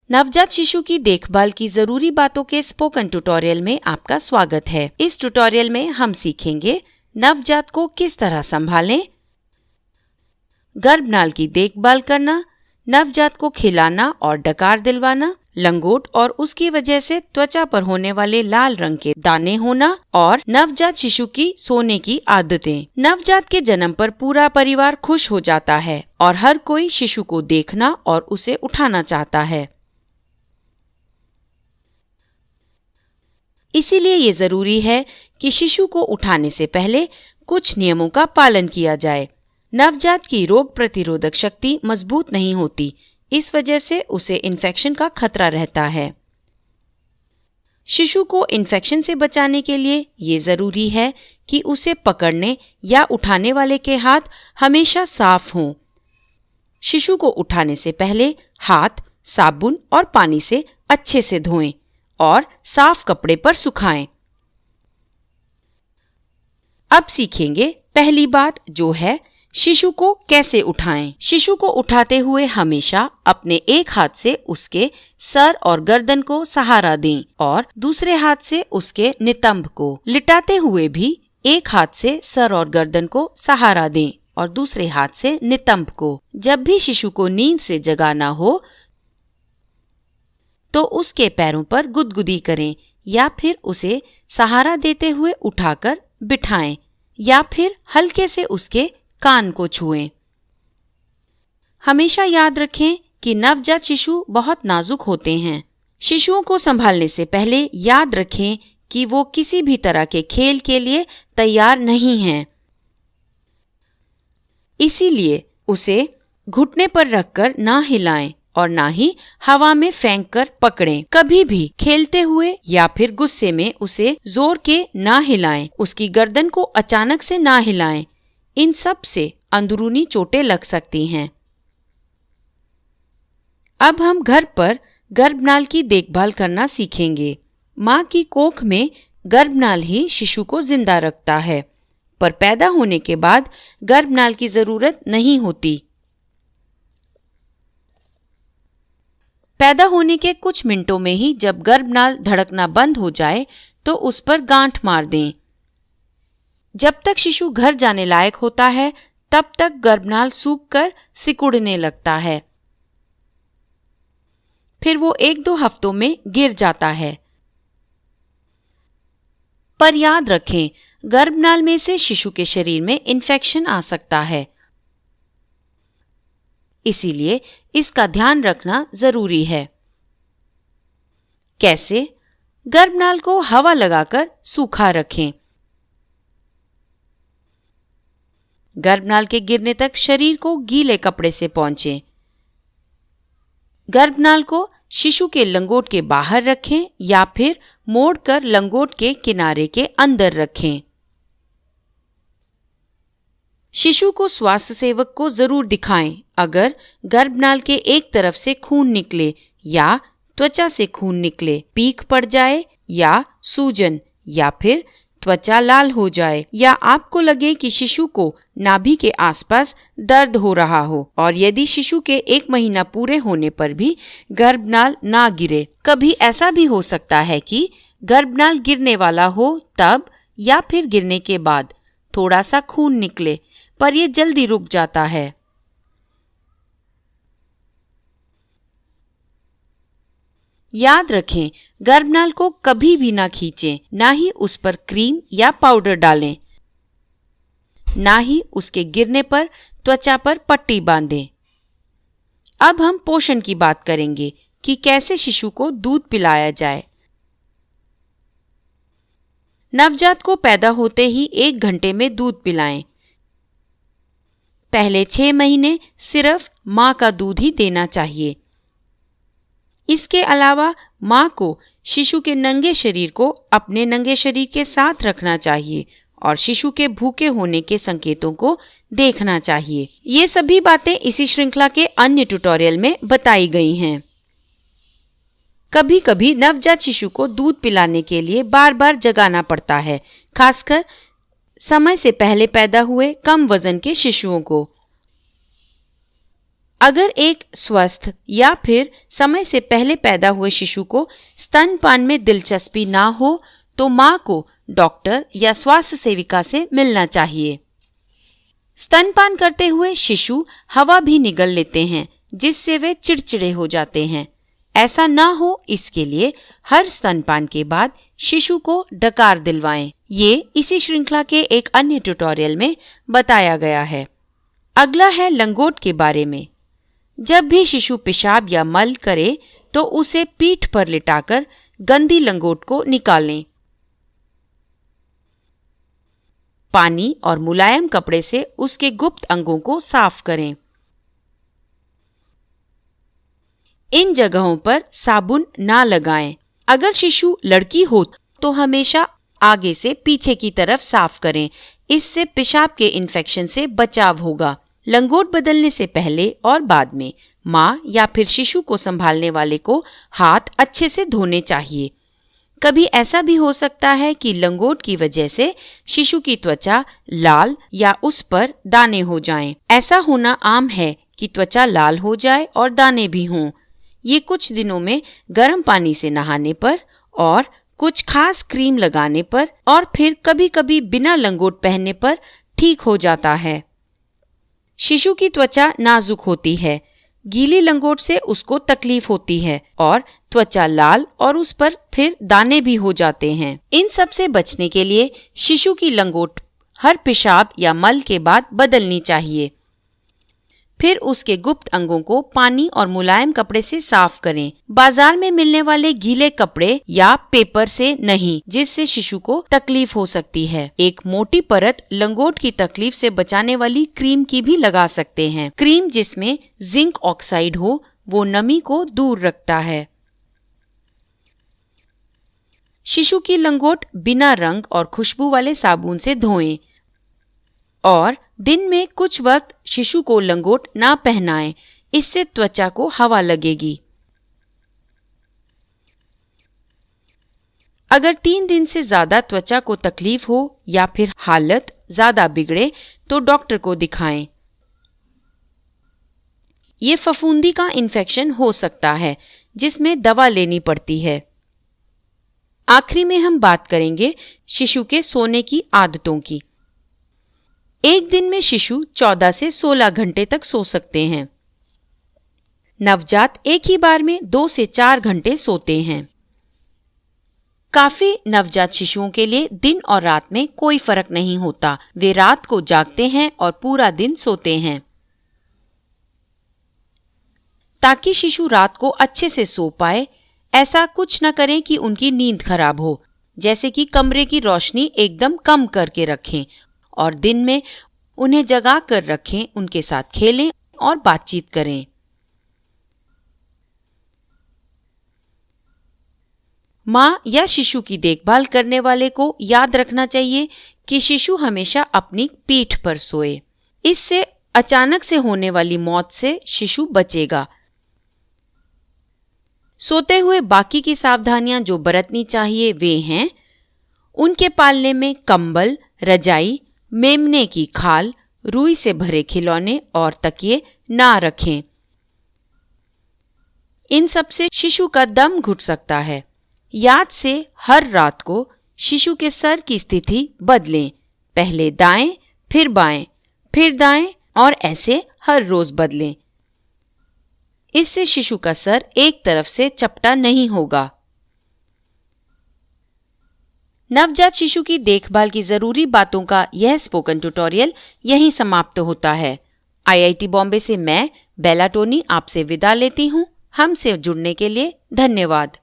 नवजात शिशु की देखभाल की जरूरी बातों के स्पोकन ट्यूटोरियल में आपका स्वागत है। इस ट्यूटोरियल में हम सीखेंगे नवजात को किस तरह संभालें, गर्भनाल की देखभाल करना, नवजात को खिलाना और डकार दिलवाना, लंगोट और उसकी वजह से त्वचा पर होने वाले लाल रंग के दाने होना और नवजात शिशु की सोने की आदतें। नवजात के जन्म पर पूरा परिवार खुश हो जाता है और हर कोई शिशु को देखना और उसे उठाना चाहता है। इसीलिए ये जरूरी है कि शिशु को उठाने से पहले कुछ नियमों का पालन किया जाए। नवजात की रोग प्रतिरोधक शक्ति मजबूत नहीं होती, इस वजह से उसे इन्फेक्शन का खतरा रहता है। शिशु को इन्फेक्शन से बचाने के लिए ये जरूरी है कि उसे पकड़ने या उठाने वाले के हाथ हमेशा साफ हों। शिशु को उठाने से पहले हाथ साबुन और पानी से अच्छे से धोएं और साफ कपड़े पर सुखाएं। अब सीखेंगे पहली बात, जो है शिशु को कैसे उठाएं। शिशु को उठाते हुए हमेशा अपने एक हाथ से उसके सर और गर्दन को सहारा दें और दूसरे हाथ से उसके नितंब को। लिटाते हुए भी एक हाथ से सर और गर्दन को सहारा दें और दूसरे हाथ से नितंब को। जब भी शिशु को नींद से जगाना हो तो उसके पैरों पर गुदगुदी करें या फिर उसे सहारा देते हुए उठाकर बिठाएं या फिर हल्के से उसके कान को छुएं। हमेशा याद रखें कि नवजात शिशु बहुत नाजुक होते हैं। शिशुओं को संभालने से पहले याद रखें कि वो किसी भी तरह के खेल के लिए तैयार नहीं हैं। इसीलिए उसे घुटने पर रखकर ना हिलाएं और ना ही हवा में फेंक कर पकड़ें। कभी भी खेलते हुए या फिर गुस्से में उसे जोर के ना हिलाएं। उसकी गर्दन को अचानक से ना हिलाएं। इन सब से अंदरूनी चोटें लग सकती हैं। अब हम घर पर गर्भनाल की देखभाल करना सीखेंगे। माँ की कोख में गर्भनाल ही शिशु को जिंदा रखता है, पर पैदा होने के बाद गर्भनाल की जरूरत नहीं होती। पैदा होने के कुछ मिनटों में ही जब गर्भनाल धड़कना बंद हो जाए तो उस पर गांठ मार दें। जब तक शिशु घर जाने लायक होता है तब तक गर्भनाल सूखकर सिकुड़ने लगता है, फिर वो 1-2 हफ्तों में गिर जाता है। पर याद रखें, गर्भनाल में से शिशु के शरीर में इन्फेक्शन आ सकता है, इसीलिए इसका ध्यान रखना जरूरी है। कैसे? गर्भनाल को हवा लगाकर सूखा रखें। गर्भनाल के गिरने तक शरीर को गीले कपड़े से पोंछें। गर्भनाल को शिशु के लंगोट के बाहर रखें या फिर मोड़कर लंगोट के किनारे के अंदर रखें। शिशु को स्वास्थ्य सेवक को जरूर दिखाएं अगर गर्भनाल के एक तरफ से खून निकले या त्वचा से खून निकले, पीक पड़ जाए या सूजन या फिर त्वचा लाल हो जाए या आपको लगे कि शिशु को नाभि के आसपास दर्द हो रहा हो और यदि शिशु के 1 महीना पूरे होने पर भी गर्भनाल ना गिरे। कभी ऐसा भी हो सकता है कि गर्भनाल गिरने वाला हो तब या फिर गिरने के बाद थोड़ा सा खून निकले, पर यह जल्दी रुक जाता है। याद रखें, गर्भनाल को कभी भी ना खींचें, ना ही उस पर क्रीम या पाउडर डालें, ना ही उसके गिरने पर त्वचा पर पट्टी बांधें। अब हम पोषण की बात करेंगे कि कैसे शिशु को दूध पिलाया जाए। नवजात को पैदा होते ही 1 घंटे में दूध पिलाएं। पहले 6 महीने सिर्फ माँ का दूध ही देना चाहिए। इसके अलावा माँ को शिशु के नंगे शरीर को अपने नंगे शरीर के साथ रखना चाहिए और शिशु के भूखे होने के संकेतों को देखना चाहिए। ये सभी बातें इसी श्रृंखला के अन्य ट्यूटोरियल में बताई गई हैं। कभी कभी नवजात शिशु को दूध पिलाने के लिए बार बार जगाना पड़ता है, खासकर समय से पहले पैदा हुए कम वजन के शिशुओं को। अगर एक स्वस्थ या फिर समय से पहले पैदा हुए शिशु को स्तनपान में दिलचस्पी ना हो तो मां को डॉक्टर या स्वास्थ्य सेविका से मिलना चाहिए। स्तनपान करते हुए शिशु हवा भी निगल लेते हैं, जिससे वे चिड़चिड़े हो जाते हैं। ऐसा ना हो इसके लिए हर स्तनपान के बाद शिशु को डकार दिलवाएं। ये इसी श्रृंखला के एक अन्य ट्यूटोरियल में बताया गया है। अगला है लंगोट के बारे में। जब भी शिशु पेशाब या मल करे तो उसे पीठ पर लिटाकर गंदी लंगोट को निकालें। पानी और मुलायम कपड़े से उसके गुप्त अंगों को साफ करें। इन जगहों पर साबुन ना लगाएं। अगर शिशु लड़की हो तो हमेशा आगे से पीछे की तरफ साफ करें। इससे पेशाब के इन्फेक्शन से बचाव होगा। लंगोट बदलने से पहले और बाद में माँ या फिर शिशु को संभालने वाले को हाथ अच्छे से धोने चाहिए। कभी ऐसा भी हो सकता है कि लंगोट की वजह से शिशु की त्वचा लाल या उस पर दाने हो जाएं। ऐसा होना आम है कि त्वचा लाल हो जाए और दाने भी हों। ये कुछ दिनों में गर्म पानी से नहाने पर और कुछ खास क्रीम लगाने पर और फिर कभी कभी बिना लंगोट पहनने पर ठीक हो जाता है। शिशु की त्वचा नाजुक होती है। गीली लंगोट से उसको तकलीफ होती है और त्वचा लाल और उस पर फिर दाने भी हो जाते हैं। इन सब से बचने के लिए शिशु की लंगोट हर पेशाब या मल के बाद बदलनी चाहिए। फिर उसके गुप्त अंगों को पानी और मुलायम कपड़े से साफ करें। बाजार में मिलने वाले गीले कपड़े या पेपर से नहीं, जिससे शिशु को तकलीफ हो सकती है। एक मोटी परत लंगोट की तकलीफ से बचाने वाली क्रीम की भी लगा सकते हैं। क्रीम जिसमें जिंक ऑक्साइड हो वो नमी को दूर रखता है। शिशु की लंगोट बिना रंग और खुशबू वाले साबुन से धोएं और दिन में कुछ वक्त शिशु को लंगोट ना पहनाएं। इससे त्वचा को हवा लगेगी। अगर 3 दिन से ज्यादा त्वचा को तकलीफ हो या फिर हालत ज्यादा बिगड़े तो डॉक्टर को दिखाएं। ये फफूंदी का इन्फेक्शन हो सकता है जिसमें दवा लेनी पड़ती है। आखिरी में हम बात करेंगे शिशु के सोने की आदतों की। एक दिन में शिशु 14 से 16 घंटे तक सो सकते हैं। नवजात एक ही बार में 2 से 4 घंटे सोते हैं। काफी नवजात शिशुओं के लिए दिन और रात में कोई फर्क नहीं होता। वे रात को जागते हैं और पूरा दिन सोते हैं। ताकि शिशु रात को अच्छे से सो पाए, ऐसा कुछ न करें कि उनकी नींद खराब हो। जैसे कि कमरे की रोशनी एकदम कम करके रखें और दिन में उन्हें जगा कर रखें, उनके साथ खेलें और बातचीत करें। माँ या शिशु की देखभाल करने वाले को याद रखना चाहिए कि शिशु हमेशा अपनी पीठ पर सोए। इससे अचानक से होने वाली मौत से शिशु बचेगा। सोते हुए बाकी की सावधानियां जो बरतनी चाहिए वे हैं: उनके पालने में कंबल, रजाई, मेमने की खाल, रुई से भरे खिलौने और तकिए ना रखें। इन सब से शिशु का दम घुट सकता है। याद से हर रात को शिशु के सर की स्थिति बदलें। पहले दाएं, फिर बाएं, फिर दाएं और ऐसे हर रोज बदलें। इससे शिशु का सर एक तरफ से चपटा नहीं होगा। नवजात शिशु की देखभाल की जरूरी बातों का यह स्पोकन ट्यूटोरियल यहीं समाप्त होता है। IIT बॉम्बे से मैं बेला टोनी आपसे विदा लेती हूँ। हमसे जुड़ने के लिए धन्यवाद।